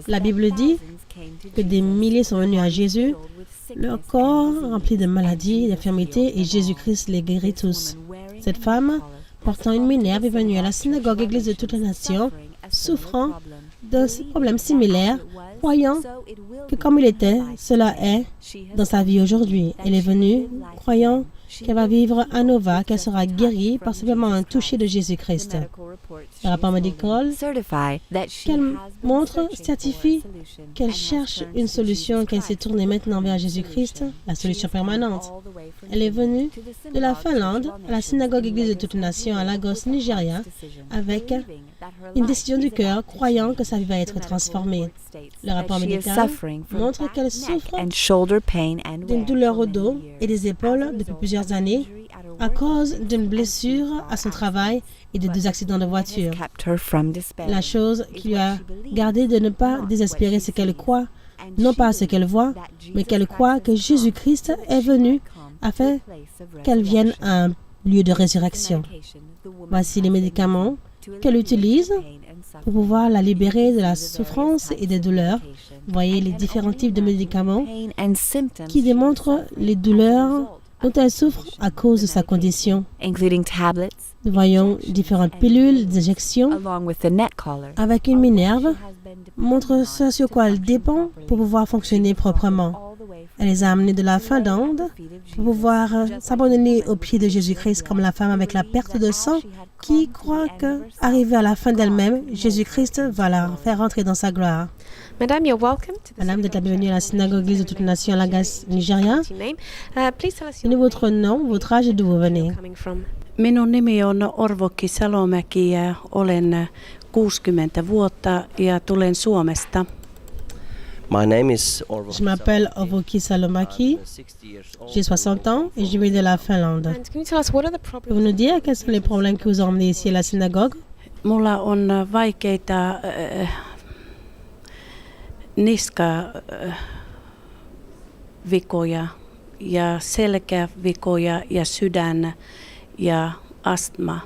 La Bible dit que des milliers sont venus à Jésus, leur corps rempli de maladies, d'infirmités, et Jésus-Christ les guérit tous. Cette femme, portant une minerve, est venue à la synagogue Église de toutes les nations, souffrant d'un problème similaire, croyant que comme il était, cela est dans sa vie aujourd'hui. Elle est venue croyant qu'elle va vivre à Nova, qu'elle sera guérie par simplement un toucher de Jésus-Christ. Le rapport médical qu'elle montre certifie qu'elle cherche une solution, qu'elle s'est tournée maintenant vers Jésus-Christ, la solution permanente. Elle est venue de la Finlande à la synagogue Église de toutes les nations à Lagos, Nigeria, avec une décision du cœur, croyant que sa vie va être transformée. Le rapport médical montre qu'elle souffre d'une douleur au dos et des épaules depuis plusieurs années à cause d'une blessure à son travail et de 2 accidents de voiture. La chose qui lui a gardé de ne pas désespérer, c'est qu'elle croit, non pas à ce qu'elle voit, mais qu'elle croit que Jésus-Christ est venu afin qu'elle vienne à un lieu de résurrection. Voici les médicaments qu'elle utilise pour pouvoir la libérer de la souffrance et des douleurs. Voyez les différents types de médicaments qui démontrent les douleurs dont elle souffre à cause de sa condition. Nous voyons différentes pilules, des injections, avec une minerve, montre ce sur quoi elle dépend pour pouvoir fonctionner proprement. Elle les a amenés de la Finlande pour pouvoir s'abandonner aux pieds de Jésus-Christ comme la femme avec la perte de sang qui croit qu'arrivée à la fin d'elle-même, Jésus-Christ va la faire entrer dans sa gloire. Madame, you're welcome. Madame, vous êtes la bienvenue à la synagogue Église de toutes les nations à Lagos, Nigeria. Donnez votre nom, votre âge et d'où vous venez. Minun nimi on Orvokki Salomäki ja olen 60 vuotta ja tulen Suomesta. Je m'appelle Orvokki Salomäki, j'ai 60 ans et je viens de la Finlande. Pouvez-vous nous dire quels sont les problèmes qui vous ont emmené ici à la synagogue? Mulla on vaikeita niskavikoja ja selkävikoja ja sydän ja astma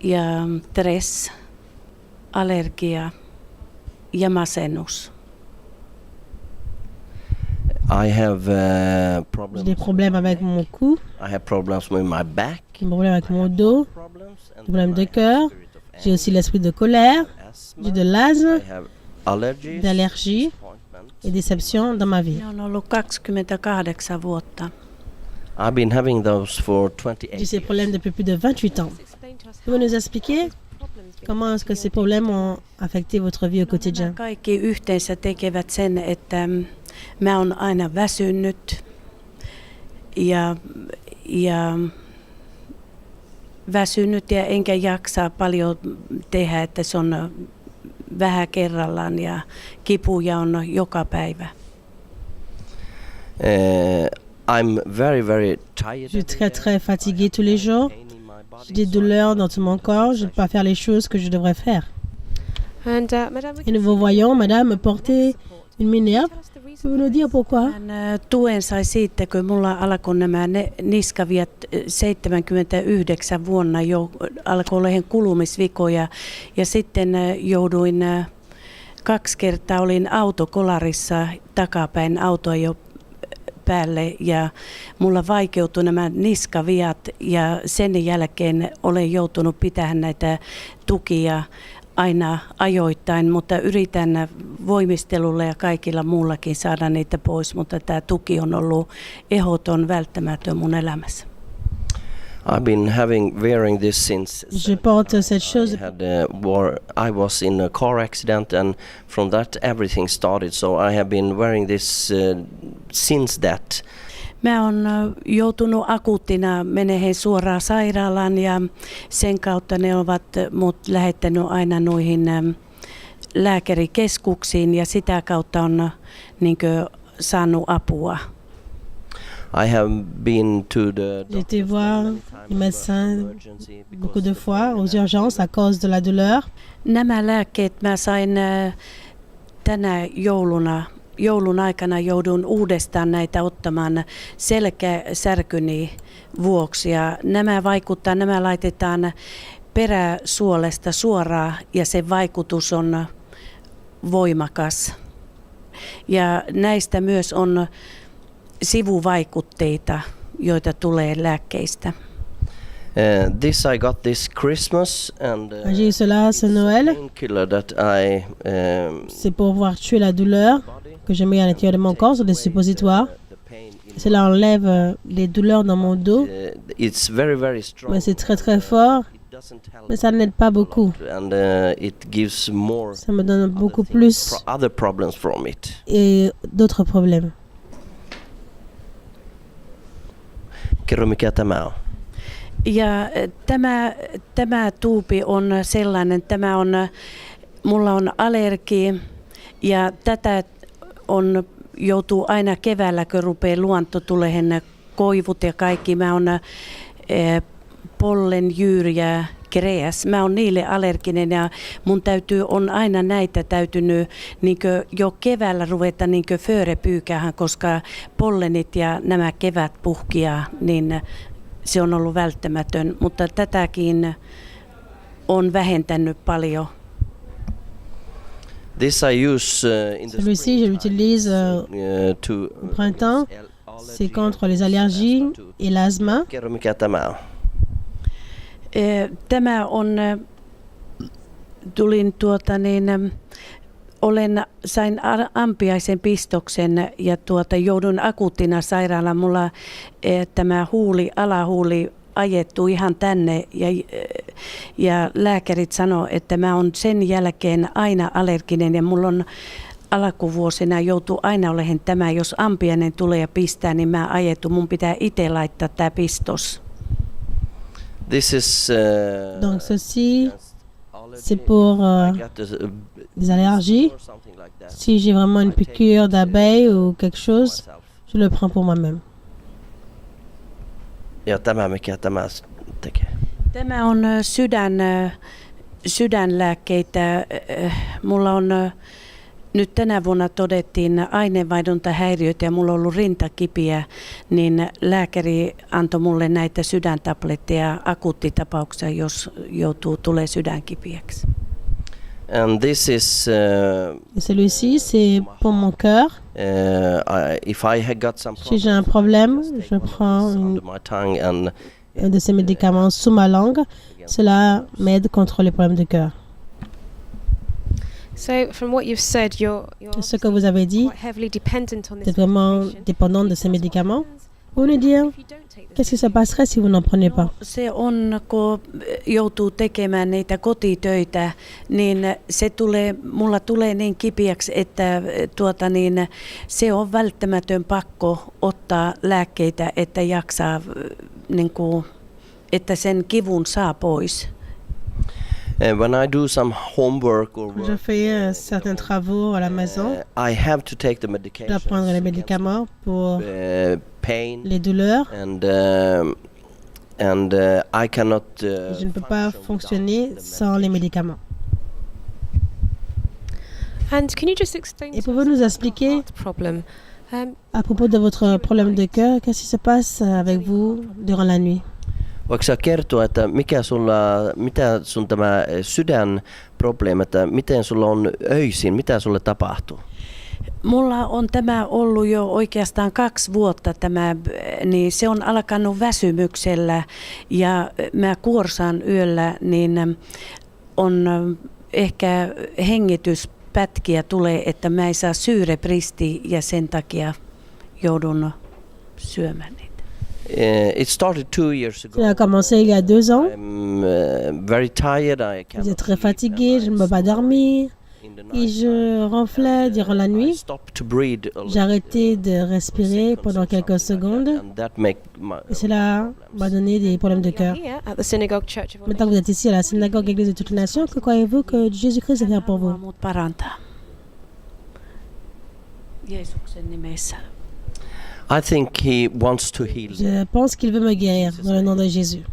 ja stress, allergia ja masennus. J'ai des problèmes avec mon cou, des problèmes avec mon dos, des problèmes de cœur. J'ai aussi l'esprit de colère, j'ai de l'asthme, d'allergie et déception dans ma vie. On ollut 28 vuotta. J'ai ces problèmes depuis plus de 28 ans. Pouvez-vous nous expliquer comment est-ce que ces problèmes ont affecté votre vie au quotidien? Kaikki yhteensä tekevät sen, että mä oon aina väsynyt ja väsynyt ja enkä jaksa paljon tehdä, että se on vähän kerrallaan ja kipuja on joka päivä. Je suis très fatigué tous les jours. J'ai des douleurs dans tout mon corps. Je ne peux pas faire les choses que je devrais faire. Et nous vous voyons, madame, porter une minerve. Pouvez-vous nous dire pourquoi? Tuen sai siitä, kun mulla alkoi nämä niskaviat 79 vuonna jo alkoi olla kulumisvikoja ja sitten jouduin 2 kertaa olin autokolarissa takapäin autoa jo päälle ja mulla vaikeutui nämä niskaviat ja sen jälkeen olen joutunut pitämään näitä tukia aina ajoittain, mutta yritän voimistelulla ja kaikilla muullakin saada niitä pois, mutta tämä tuki on ollut ehdoton välttämätön mun elämässä. Je porte cette chose. I was in a car accident and from that everything started, so I have been wearing this since that. Mä oon joutunut akuuttina menehen suoraan sairaalaan ja sen kautta ne ovat mut lähettänyt aina noihin lääkärikeskuksiin ja sitä kautta on niinkö saanut apua. I have been to the J'ai été voir le médecin beaucoup de fois aux urgences à cause de la douleur. Nämä lääkkeet mä sain tänä joulun aikana joudun uudestaan näitä ottamaan selkäsärkyni vuoksi ja nämä laitetaan peräsuolesta suoraan ja sen vaikutus on voimakas. Ja näistä myös on sivuvaikutteita, joita tulee lääkkeistä. This I got this Christmas and J'ai eu cela ce Noël. painkiller that I C'est pour pouvoir tuer la douleur que je mets à l'intérieur de mon corps sur des suppositoires. the pain in Cela enlève les douleurs dans mon dos, it's very strong. mais c'est très très fort, It doesn't help mais ça n'aide pas beaucoup. and it gives more Ça me donne beaucoup plus other problems from it. et d'autres problèmes. Kerro mikä tämä on. Ja tämä tuubi on sellainen, mulla on allergi ja tätä joutuu aina keväällä, kun rupeaa luonto tulehen koivut ja kaikki. Mä on pollen, jyyriä, gräs. Mä oon niille allerginen ja mun on aina näitä täytynyt jo keväällä ruveta föörepyykähän, koska pollenit ja nämä kevätpuhkia, niin se on ollut välttämätön, mutta tätäkin on vähentänyt paljon. This I use in the Celui-ci, je l'utilise au printemps. C'est contre les allergies et l'asthme. Kerro mikä tämä on. Tämä on, sain ampiaisen pistoksen ja joudun akuuttina sairaalaan. Mulla tämä alahuuli ajettu ihan tänne ja lääkärit sanoo, että mä oon sen jälkeen aina allerginen ja mulla on alkuvuosina joutuu aina olemaan tämä, jos ampiainen tulee ja pistää, niin mä ajettu. Mun pitää itse laittaa tämä pistos. This is Donc ceci, c'est pour des allergies. Si j'ai vraiment une piqûre d'abeille ou quelque chose, je le prends pour moi-même. Ja tämä mikä tämä tekee. Tämä on sydänlääkkeitä. Mulla on nyt tänä vuonna todettiin aineenvaihduntahäiriöitä ja mulla on ollut rintakipiä, niin lääkäri antoi mulle näitä sydäntabletteja akuuttitapauksia, jos tulee sydänkipiäksi. And this is Celui-ci, c'est pour mon cœur. if I had got some Si j'ai un problème, je prends under my tongue and un de ces médicaments sous ma langue. Cela m'aide contre les problèmes de cœur. So, from what you've said, you're Ce que vous avez dit, quite heavily dependent on vous this êtes vraiment medication. dépendant de ces médicaments. Vous nous dire, If you don't take this qu'est-ce qui se passerait si vous n'en prenez pas? Se on, kun joutuu tekemään niitä kotitöitä, niin mulla tulee niin kipiäksi, että se on välttämätön pakko ottaa lääkkeitä, että jaksaa, että sen kivun saa pois. when I do some homework or Je work, fais certains travaux à la maison. I have to take the Je medication. dois prendre les médicaments pour Pain les douleurs. and I cannot. Je ne peux pas fonctionner sans les médicaments. And can you just explain Et to pouvez-vous us nous about expliquer your heart problem? à propos de votre problème de cœur, qu'est-ce qui se passe avec vous durant la nuit? Voitko sä kertoa, että mitä sun tämä sydänprobleemi, että miten sulla on öisin, mitä sulle tapahtuu? Mulla on tämä ollut jo oikeastaan 2 vuotta niin se on alkanut väsymyksellä ja mä kuorsaan yöllä, niin on ehkä hengityspätkiä tulee, että mä ei saa syyrepristiä ja sen takia joudun syömään niitä. It started 2 years ago. Ça a commencé il y a 2 ans. I'm very tired. I Vous cannot êtes très fatigué, je ne peux pas dormir in the et night. je ronflais durant la I nuit. stopped to breathe a J'ai little arrêté de respirer pendant quelques secondes and that make my et cela m'a donné des problèmes de cœur. Here at the Synagogue Church of All Maintenant que vous êtes ici à la synagogue Église de toutes les nations, que croyez-vous que Jésus-Christ va faire pour vous? Mut parantaa. Jeesuksen nimessä. I think he wants to heal. Je pense qu'il veut me guérir dans le nom de Jésus.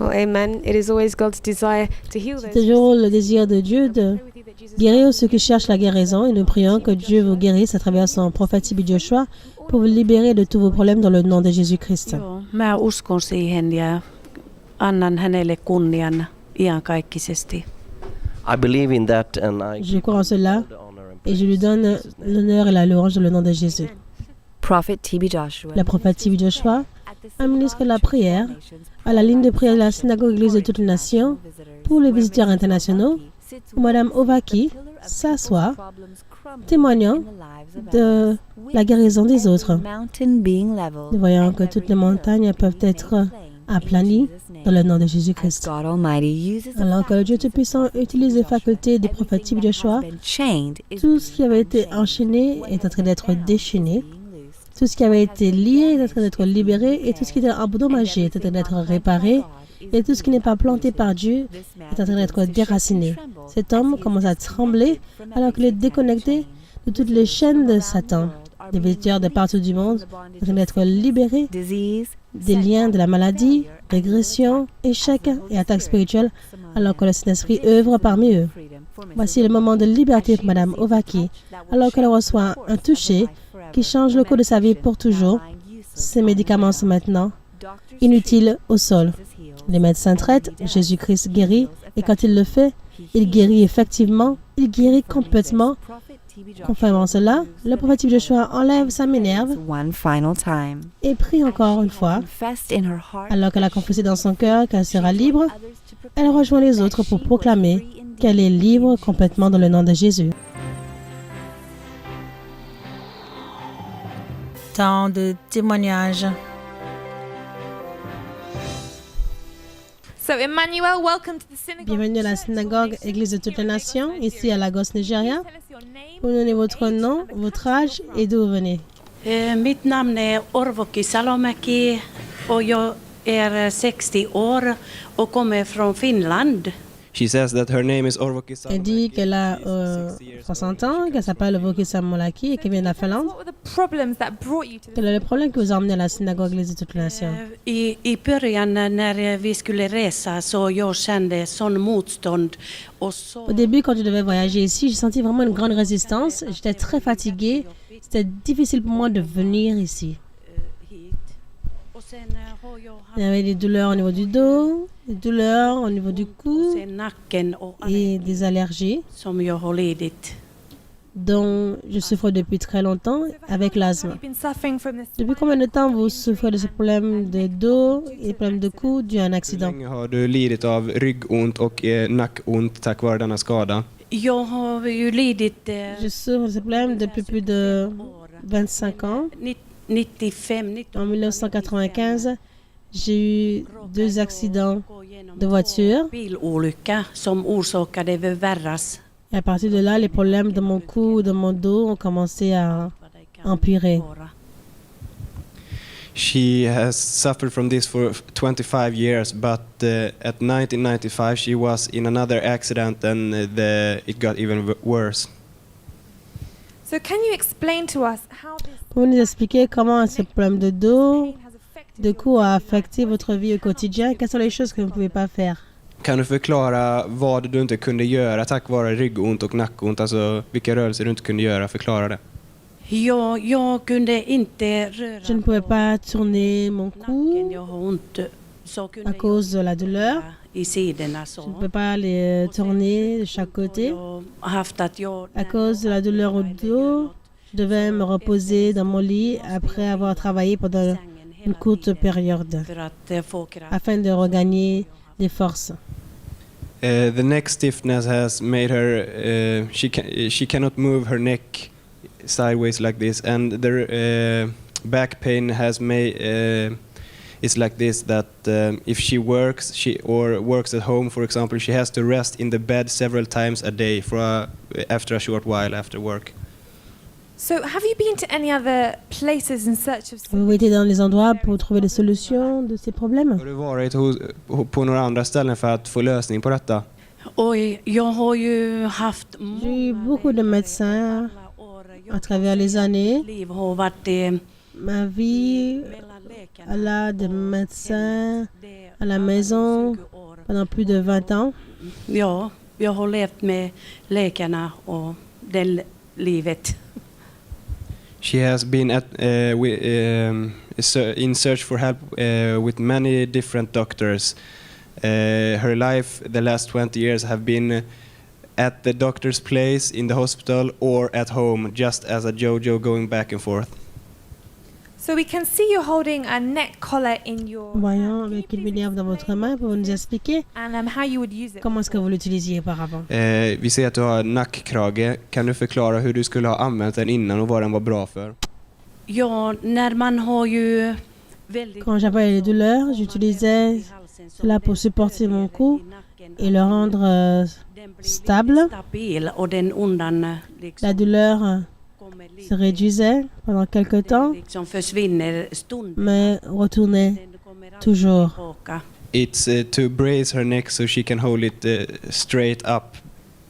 Well, amen. It is always God's desire to heal C'est those. toujours le désir de Dieu de guérir ceux qui cherchent la guérison et nous prions que Dieu vous guérisse à travers son prophète Sibi Joshua pour vous libérer de tous vos problèmes dans le nom de Jésus-Christ. Joo, mä uskon siihen ja annan hänelle kunnian iankaikkisesti. I believe in that and Je crois en cela et je lui donne l'honneur et la louange dans le nom de Jésus. Prophet T.B. Joshua. Le prophète T.B. Joshua administre la prière à la ligne de prière de la synagogue Église de toutes les nations pour les visiteurs internationaux où Madame Ovaki s'assoit, témoignant de la guérison des autres. Nous voyons que toutes les montagnes peuvent être aplanies dans le nom de Jésus-Christ. Alors que le Dieu Tout-Puissant utilise les facultés des prophètes T.B. Joshua, tout ce qui avait été enchaîné est en train d'être déchaîné. Tout ce qui avait été lié est en train d'être libéré et tout ce qui était endommagé est en train d'être réparé et tout ce qui n'est pas planté par Dieu est en train d'être déraciné. Cet homme commence à trembler alors qu'il est déconnecté de toutes les chaînes de Satan. Des visiteurs de partout du monde sont en train d'être libérés des liens de la maladie, régression, échec et attaques spirituelles alors que le Saint-Esprit œuvre parmi eux. Voici le moment de liberté pour Madame Ovaki alors qu'elle reçoit un toucher qui change le cours de sa vie pour toujours. Ces médicaments sont maintenant inutiles au sol. Les médecins traitent, Jésus-Christ guérit, et quand il le fait, il guérit effectivement, il guérit complètement. Confirmant cela, le prophète T.B. Joshua enlève sa minerve et prie encore une fois. Alors qu'elle a confessé dans son cœur qu'elle sera libre, elle rejoint les autres pour proclamer qu'elle est libre complètement dans le nom de Jésus. Temps de témoignage. So Emmanuel, welcome to the synagogue. Bienvenue à la synagogue Église de toutes les nations, ici à Lagos, Nigeria. Tell us your name. Vous donnez votre nom, votre âge et d'où vous venez. Mitt namn är Orvoki Salomäki och jag är 60 år och kommer från Finland. She says that her name is Orvoki Elle dit qu'elle a 60 ans, qu'elle s'appelle Voki Samolaki et qu'elle vient de la Finlande. What were the problems that brought you to Quel est le problème que vous a emmené à la synagogue Église de toutes les nations? I början när vi skulle resa så jag kände sån motstånd och så Au début, quand je devais voyager ici, j'ai senti vraiment une grande résistance. J'étais très fatiguée. C'était difficile pour moi de venir ici. hit. Och sen har jag Il y avait des douleurs au niveau du dos, des douleurs au niveau du cou sen nacken och et des allergies som jag har lidit. dont je souffre depuis très longtemps avec l'asthme. You've been suffering from this. Depuis combien de temps vous souffrez de ce problème de dos et problème de cou dû à un Hur accident? länge har du lidit av ryggont och nackont tack vare denna skada? Jag har ju lidit Je souffre de ce problème depuis plus de 25 ans. 95 En 1995, j'ai eu 2 accidents de voiture. bilolycka som orsakade förvärras. Et à partir de là, les problèmes de mon cou ou de mon dos ont commencé à empirer. She has suffered from this for 25 years, but at 1995 she was in another accident and it got even worse. So can you explain to us how this Pouvez-vous nous expliquer comment ce problème de dos, pain has affected de cou a affecté votre vie au quotidien? Quelles sont les choses que vous ne pouvez pas faire? Kan du förklara vad du inte kunde göra tack vare ryggont och nackont? Alltså vilka rörelser du inte kunde göra, förklara det. Jag kunde inte röra Je ne pouvais pas tourner mon nacken. cou Jag har ont. Så kunde à cause de la douleur. jag i sidorna Je ne så. peux pas les tourner de chaque côté. Jag har haft att jag À cause de la douleur au dos, je devais me reposer dans mon lit après avoir travaillé pendant une courte période för att få kraft. afin de regagner des forces. The neck stiffness has made her she cannot move her neck sideways like this, and the back pain has made it's like this that if she works works at home, for example, she has to rest in the bed several times a day after a short while after work. So have you been to any other places in search of Vous avez été dans les endroits pour trouver des solutions de ces problèmes? Har du varit på några andra ställen för att få lösning på detta? Oj, jag har ju haft J'ai eu beaucoup de médecins à travers les années. liv har varit Ma vie, mellan läkarna. alla de médecins à la maison pendant plus de 20 ans. Ja, jag har levt med läkarna och det livet. She has been in search for help with many different doctors, Her life, the last 20 years, have been at the doctor's place, in the hospital, or at home, just as a JoJo going back and forth. So we can see you're holding a neck collar in your Voyons hand. Can you avec une please minerve dans votre main, pouvez-vous nous expliquer and how you would use it. comment est-ce que vous l'utilisiez auparavant? Vi ser att du har nackkrage. Kan du förklara hur du skulle ha använt den innan och vad den var bra för? Ja, när man har ju väldigt... Quand j'avais les douleurs, j'utilisais cela pour supporter mon cou et le rendre stable. Stabil och den undan liksom, La douleur kommer lite, se réduisait pendant quelque temps, liksom försvinner stunden. mais retournait Den kommer alltid toujours. tillbaka. It's to brace her neck so she can hold it straight up.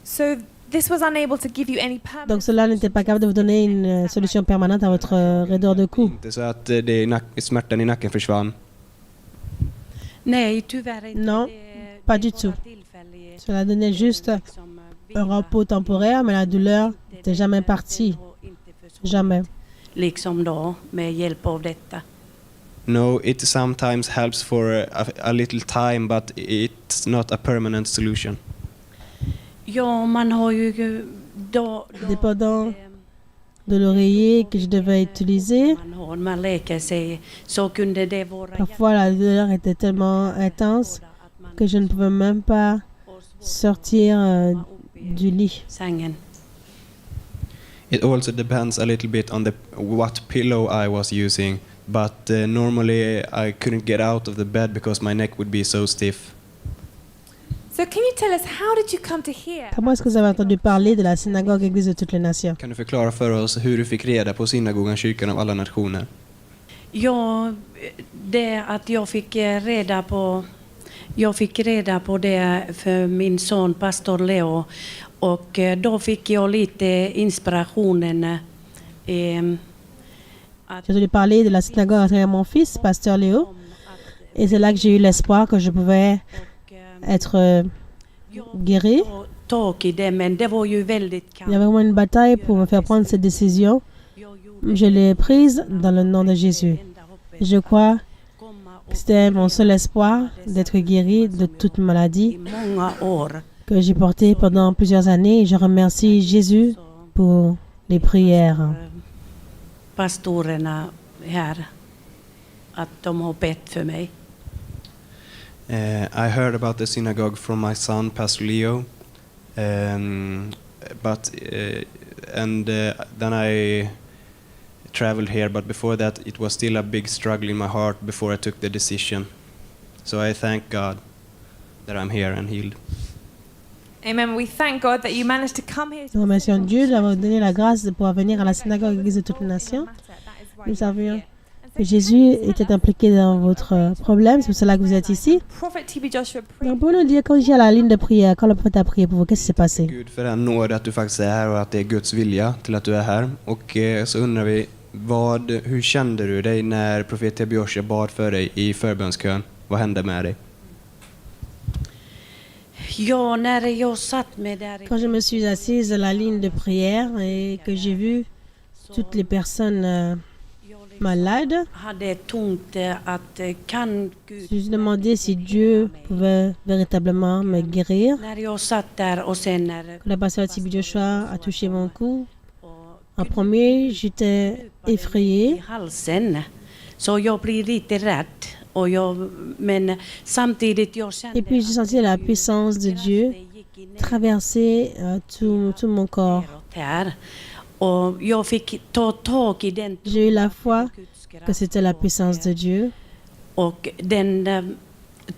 So this was unable to give you any permanent. Donc cela n'était pas capable de vous donner une solution permanente à votre raideur de cou. Inte så att smärtan i nacken försvann. Nej, tyvärr inte. Non, Det- pas det är du tout. bara tillfälligt, Cela donnait juste liksom, un repos temporaire, mais la douleur n'était jamais partie. Jamais. Liksom då, med hjälp av detta. No, it sometimes helps for a little time, but it's not a permanent solution. Ja, man har ju då Dépendant de l'oreiller que je devais utiliser, man läker sig, så kunde det vara parfois la douleur était tellement intense que je ne pouvais même pas sortir du lit. sängen. It also depends a little bit on what pillow I was using, but normally I couldn't get out of the bed because my neck would be so stiff. So can you tell us how did you come to hear? Comment est-ce que vous avez entendu parler de la synagogue Église de toutes les nations? Kan du förklara för oss hur du fick reda på synagogan, kyrkan av alla nationer? Ja, det att jag fick reda på det för min son pastor Leo, och då fick jag lite inspirationen att J'ai entendu parler de la synagogue à travers mon fils, pasteur Léo, et c'est là que j'ai eu l'espoir que je pouvais être guéri. tag i det, men det var ju väldigt Il y avait vraiment une bataille pour me faire prendre cette décision. Je l'ai prise dans le nom de Jésus. Je crois que c'était mon seul espoir d'être guéri de toute maladie i många år. que j'ai portée pendant plusieurs années. Et je remercie Jésus pour les prières. Pastorerna här, att de har bett för mig. I heard about the synagogue from my son, Pastor Leo, then I traveled here. But before that, it was still a big struggle in my heart before I took the decision. So I thank God that I'm here and healed. Amen. We thank God that you managed to come here. Nous remercions Dieu d'avoir donné la grâce de pouvoir venir à la synagogue Église de toutes les nations. Nous savions que Jésus était impliqué dans votre problème, c'est pour cela que vous êtes ici. Prophet TB Joshua prayed. Donc, pour nous dire, quand j'ai à la ligne de prière, quand le prophète a prié pour vous, qu'est-ce qui s'est passé? Gud för den nåd att du faktiskt är här och att det är Guds vilja till att du är här. Och så undrar vi, hur kände du dig när profet TB Joshua bad för dig i förbönskön? Vad hände med dig? Ja, när jag satt med där Quand je me suis assise à la ligne de prière et que j'ai vu toutes les personnes malades, hade tungt att kan Gud... je me suis demandé si Dieu pouvait véritablement me guérir. När jag satt där och sen när... Quand la pasteur TB Joshua a touché mon cou, en premier, j'étais effrayée. i halsen, så jag blir lite rädd. Och men samtidigt jag kände Et puis j'ai senti la puissance de Dieu traverser tout mon corps. här. Och jag fick ta tag i den J'ai eu la foi que c'était la puissance de Dieu. och den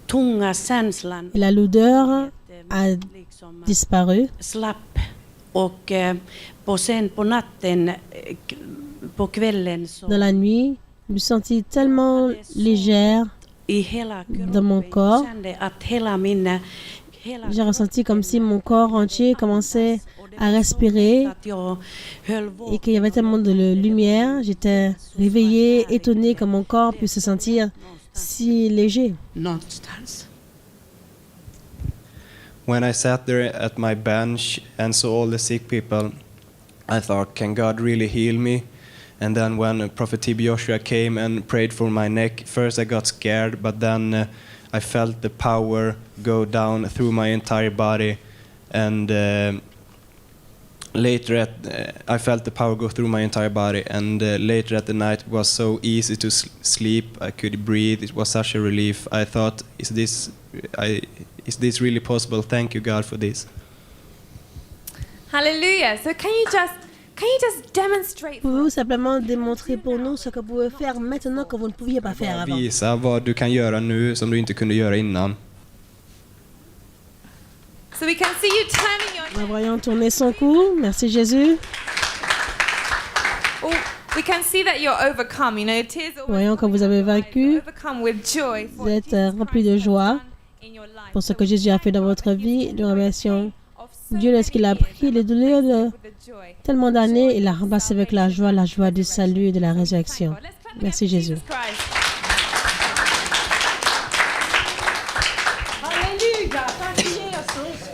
tunga känslan Et la lourdeur a liksom disparu. slapp. Och sen på natten, på kvällen så Dans la nuit, je me sentis tellement légère i hela dans mon corps. jag kände att hela min J'ai ressenti comme si mon corps entier commençait à respirer att jag höll et qu'il y avait tellement de lumière. J'étais réveillée, étonnée que mon corps puisse se sentir si léger. någonstans. When I sat there at my bench and saw all the sick people, I thought, can God really heal me? And then when Prophet TB Joshua came and prayed for my neck, first I got scared, but then I felt the power go down through my entire body, and I felt the power go through my entire body, and later at the night it was so easy to sleep. I could breathe. It was such a relief. I thought, is this really possible? Thank you, God, for this. Hallelujah. So can you just demonstrate for Pouvez-vous us? simplement démontrer pour nous ce que vous pouvez faire maintenant que vous ne pouviez pas faire avant? Visa vad du kan göra nu som du inte kunde göra innan. So we can see you turning your Nous head. voyons tourner son cou. Merci Jésus. Oh, we can see that you're overcome. You know, tears always Voyons que vous avez vaincu. overcome with joy for Vous êtes Jesus rempli de Christ joie has done in your life. pour ce que Jésus a fait dans votre vie, de révélation. Of so Dieu, lorsqu'il a many years, pris les douleurs de with the joy. tellement d'années, il l'a remplacé avec la joie du salut et de la résurrection. Let's clap Merci again for Jésus. Jesus Christ.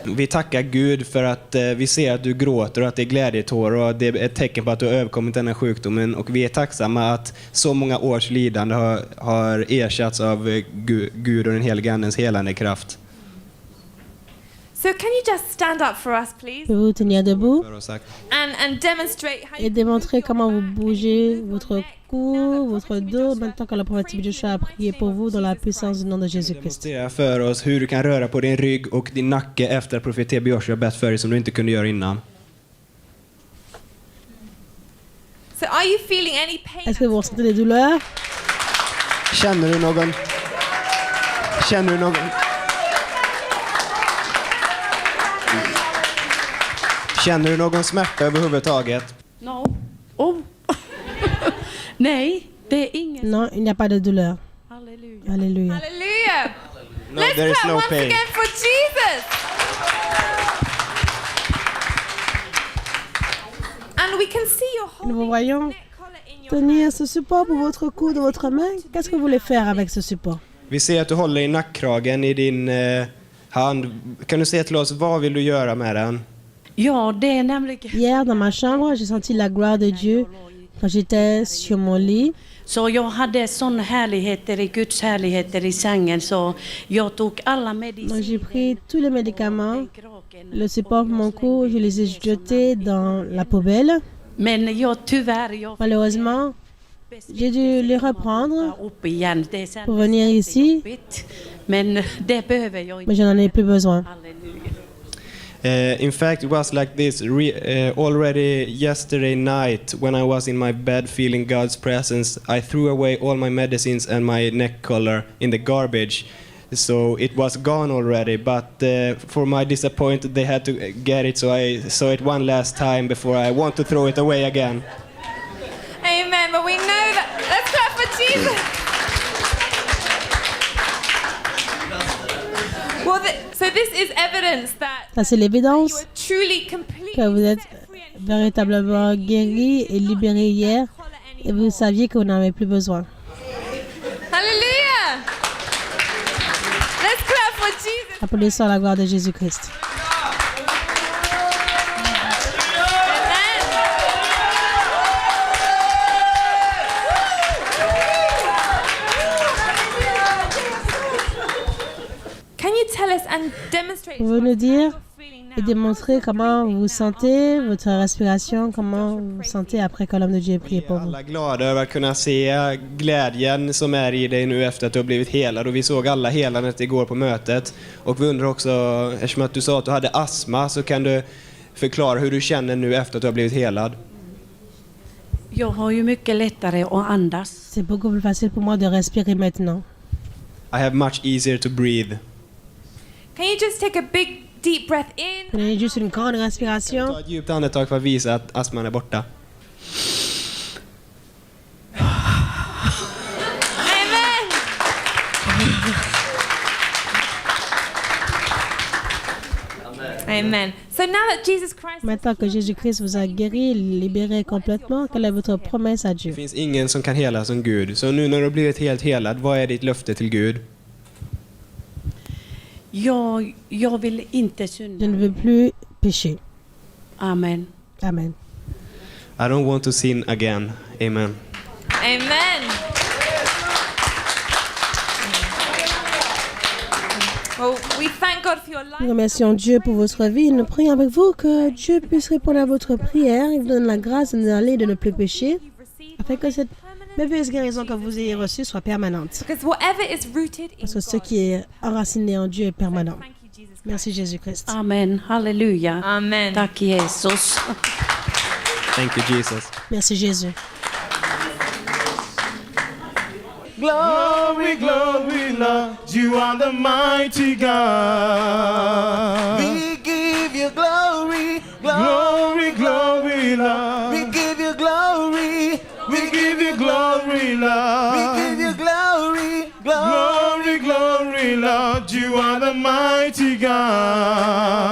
Vi tackar Gud för att vi ser att du gråter och att det är glädjetårar och det är ett tecken på att du har överkommit den här sjukdomen, och vi är tacksamma att så många års lidande har ersatts av Gud och den helige Andens helande kraft. So can you just stand up for us, please, Pouvez-vous tenir debout För oss sagt. and demonstrate how et démontrer comment vous bougez votre cou, votre dos, maintenant que le prophète Joshua a prié pour vous dans la puissance du nom de Jésus-Christ. Demonstrera för oss hur du kan röra på din rygg och din nacke efter att profet T.B. Joshua bett för dig som du inte kunde göra innan. So are you feeling any pain? Est-ce que vous ressentez des douleurs? Känner du någon? Känner du någon smärta överhuvudtaget? No. Oh. Nej, det är ingen. Non, il n'y a pas de douleur. Halleluja. Alléluia. Hallelujah. No, Let's there is clap no once pain. again for Jesus. And we can see you're Nous vous holding voyons neck collar in your tenir ce support pour votre cou de votre main. Qu'est-ce que vous voulez faire avec ce support? Vi ser att du håller i nackkragen i din hand. Kan du säga till oss, vad vill du göra med den? Ja, det är nämligen. Hier, dans ma chambre, j'ai senti la gloire de Dieu quand j'étais sur mon lit. Så jag hade sån härligheter i Guds härligheter i sängen, så jag tog alla Donc j'ai mediciner. pris tous les médicaments, le support pour mon cou, je les ai jetés dans la poubelle. Men jag tyvärr, Malheureusement, j'ai dû les reprendre upp igen. Det är sen pour venir ici, jobbigt. Men det behöver jag mais inte. je n'en ai plus besoin. Halleluja. In fact, it was like this already yesterday night when I was in my bed feeling God's presence. I threw away all my medicines and my neck collar in the garbage. So it was gone already, but for my disappointment they had to get it, so I saw it one last time before I want to throw it away again. Amen. But we know that. Let's clap for Jesus. Well, so this is evidence that Ça, c'est you l'évidence are truly completely que vous êtes set free and véritablement guéri et libéré hier et vous saviez que vous n'en avez plus besoin. Hallelujah. Let's clap for Jesus. Applaudissons la gloire de Jésus-Christ. Can you tell us and demonstrate Pouvez-vous nous dire you're feeling now? et démontrer comment vous vous sentez, votre respiration, comment vous vous sentez après que l'homme de Dieu ait prié pour vous. Alla glada över att kunna se glädjen som är i dig nu efter att du har blivit helad, och vi såg alla helandet igår på mötet, och vi undrar också, eftersom att du sa att du hade astma, så kan du förklara hur du känner nu efter att du har blivit helad? Jag har ju mycket lättare att andas. C'est beaucoup plus facile pour moi de respirer maintenant. I have much easier to breathe. Can you just take a big deep breath in? Prenez juste une grande respiration. Ta ett djupt andetag för att visa att astman är borta. Amen. Amen. So now that Jesus Christ Maintenant que Jésus-Christ vous a guéri, libéré complètement, quelle est votre promesse à Dieu? Det finns ingen som kan hela som Gud. Så nu när du har blivit helt helad, vad är ditt löfte till Gud? Jag vill inte Je synda. ne veux plus pécher. Amen. Amen. I don't want to sin again. Amen. Amen. Well, we thank God for your Nous life. remercions Dieu pour votre vie. Nous prions avec vous que Dieu puisse répondre à votre prière et vous donne la grâce d'aller de ne plus pécher, afin que cette merveilleuse guérison que vous ayez reçue soit permanente. Because whatever is rooted in Parce que ce God. qui est enraciné en Dieu est permanent. Thank you, Jesus Christ. Merci Jésus-Christ. Amen. Halleluja. Amen. Tack Jesus. Thank you, Jesus. Merci Jésus. Glory, glory, Lord, you are the mighty God. We give you glory, Glory, glory, Lord. we give you glory, We give you glory, we Lord. give you glory, glory. Glory, glory, Lord, you are the mighty God.